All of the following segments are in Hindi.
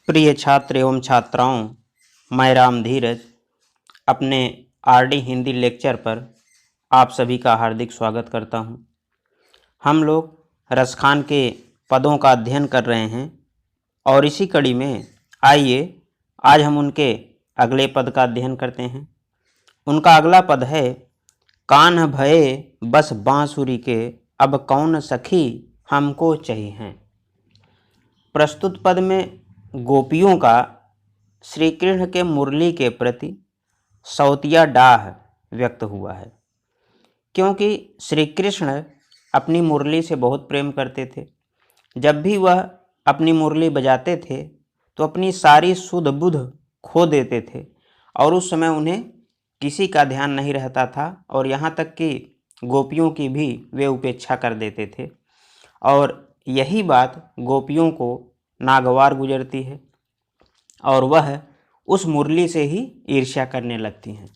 प्रिय छात्र एवं छात्राओं, मैं राम धीरज अपने आरडी हिंदी लेक्चर पर आप सभी का हार्दिक स्वागत करता हूं। हम लोग रसखान के पदों का अध्ययन कर रहे हैं और इसी कड़ी में आइए आज हम उनके अगले पद का अध्ययन करते हैं। उनका अगला पद है, कान्ह भये बस बांसुरी के, अब कौन सखी हमको चाहिए। प्रस्तुत पद में गोपियों का श्री कृष्ण के मुरली के प्रति सौतिया डाह व्यक्त हुआ है, क्योंकि श्री कृष्ण अपनी मुरली से बहुत प्रेम करते थे। जब भी वह अपनी मुरली बजाते थे तो अपनी सारी सुध बुध खो देते थे और उस समय उन्हें किसी का ध्यान नहीं रहता था और यहाँ तक कि गोपियों की भी वे उपेक्षा कर देते थे। और यही बात गोपियों को नागवार गुजरती है और वह उस मुरली से ही ईर्ष्या करने लगती हैं।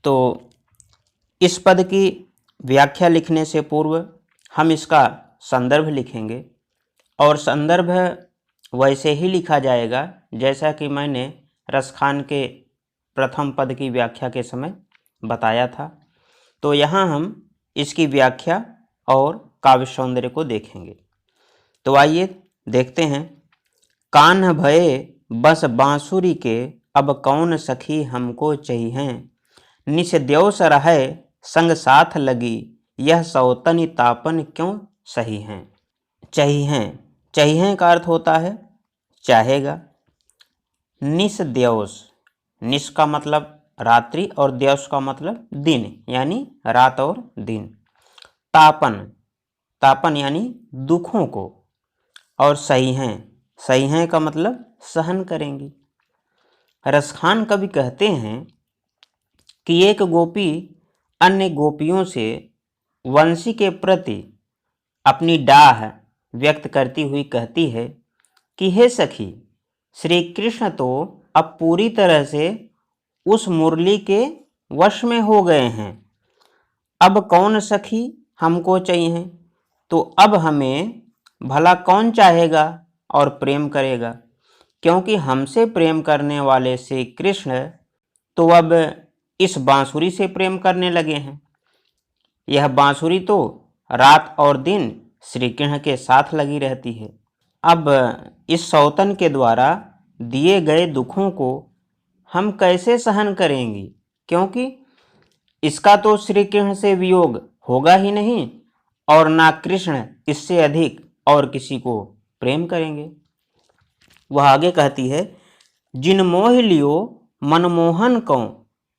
तो इस पद की व्याख्या लिखने से पूर्व हम इसका संदर्भ लिखेंगे और संदर्भ वैसे ही लिखा जाएगा जैसा कि मैंने रसखान के प्रथम पद की व्याख्या के समय बताया था। तो यहाँ हम इसकी व्याख्या और काव्य सौंदर्य को देखेंगे। तो आइए देखते हैं। कान्ह भये बस बांसुरी के, अब कौन सखी हमको चाहिए। निस देव सरहै संग साथ लगी, यह सौतनि तापन क्यों सही हैं। चाहिए का अर्थ होता है चाहेगा। निस देवस, निस का मतलब रात्रि और देवस का मतलब दिन, यानी रात और दिन। तापन यानी दुखों को, और सही हैं का मतलब सहन करेंगी। रसखान कवि कहते हैं कि एक गोपी अन्य गोपियों से वंशी के प्रति अपनी डाह व्यक्त करती हुई कहती है कि हे सखी, श्री कृष्ण तो अब पूरी तरह से उस मुरली के वश में हो गए हैं, अब कौन सखी हमको चाहिए। तो अब हमें भला कौन चाहेगा और प्रेम करेगा, क्योंकि हमसे प्रेम करने वाले श्री कृष्ण तो अब इस बांसुरी से प्रेम करने लगे हैं। यह बांसुरी तो रात और दिन श्री कृष्ण के साथ लगी रहती है। अब इस सौतन के द्वारा दिए गए दुखों को हम कैसे सहन करेंगी, क्योंकि इसका तो श्री कृष्ण से वियोग होगा ही नहीं और ना कृष्ण इससे अधिक और किसी को प्रेम करेंगे। वह आगे कहती है, जिन मोह लियो मनमोहन को,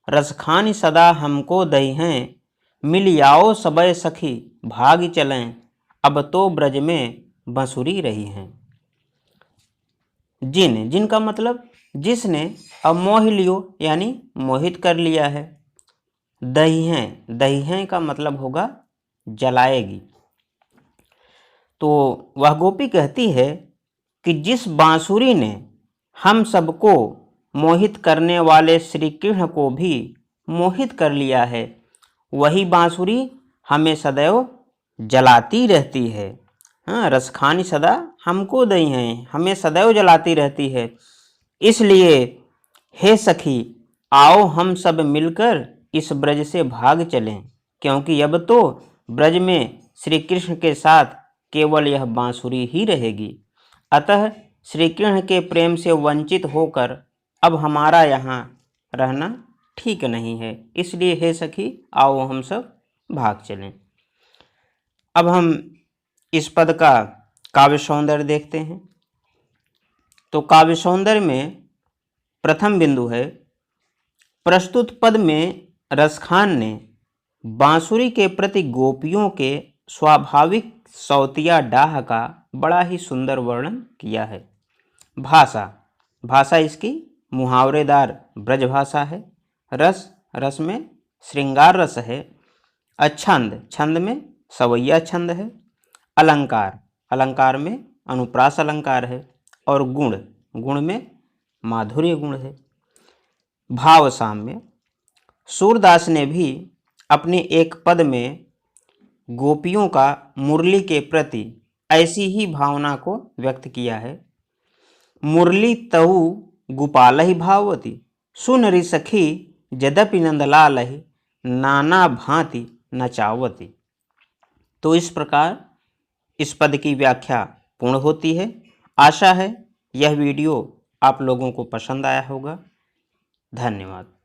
रसखानी सदा हमको दई हैं, मिल आओ सबय सखी भाग चलें, अब तो ब्रज में बंसुरी रही हैं। जिन का मतलब जिसने, अब मोह लियो यानी मोहित कर लिया है। दही हैं का मतलब होगा जलाएगी। तो वह गोपी कहती है कि जिस बांसुरी ने हम सबको मोहित करने वाले श्री कृष्ण को भी मोहित कर लिया है, वही बांसुरी हमें सदैव जलाती रहती है। हाँ, रसखानी सदा हमको दई हैं, हमें सदैव जलाती रहती है। इसलिए हे सखी, आओ हम सब मिलकर इस ब्रज से भाग चलें, क्योंकि अब तो ब्रज में श्री कृष्ण के साथ केवल यह बांसुरी ही रहेगी। अतः श्री कृष्ण के प्रेम से वंचित होकर अब हमारा यहाँ रहना ठीक नहीं है। इसलिए हे सखी, आओ हम सब भाग चलें। अब हम इस पद का काव्य सौंदर्य देखते हैं। तो काव्य सौंदर्य में प्रथम बिंदु है, प्रस्तुत पद में रसखान ने बांसुरी के प्रति गोपियों के स्वाभाविक सौतिया डाह का बड़ा ही सुंदर वर्णन किया है। भाषा इसकी मुहावरेदार ब्रज भाषा है। रस में श्रृंगार रस है। छंद में सवैया छंद है। अलंकार में अनुप्रास अलंकार है। और गुण में माधुर्य गुण है। भाव साम्य, सूरदास ने भी अपने एक पद में गोपियों का मुरली के प्रति ऐसी ही भावना को व्यक्त किया है। मुरली तऊ गोपालहि भावती, सुन रि सखी यद्यपि नंदलालहि, नाना भांति नचावती। तो इस प्रकार इस पद की व्याख्या पूर्ण होती है। आशा है यह वीडियो आप लोगों को पसंद आया होगा। धन्यवाद।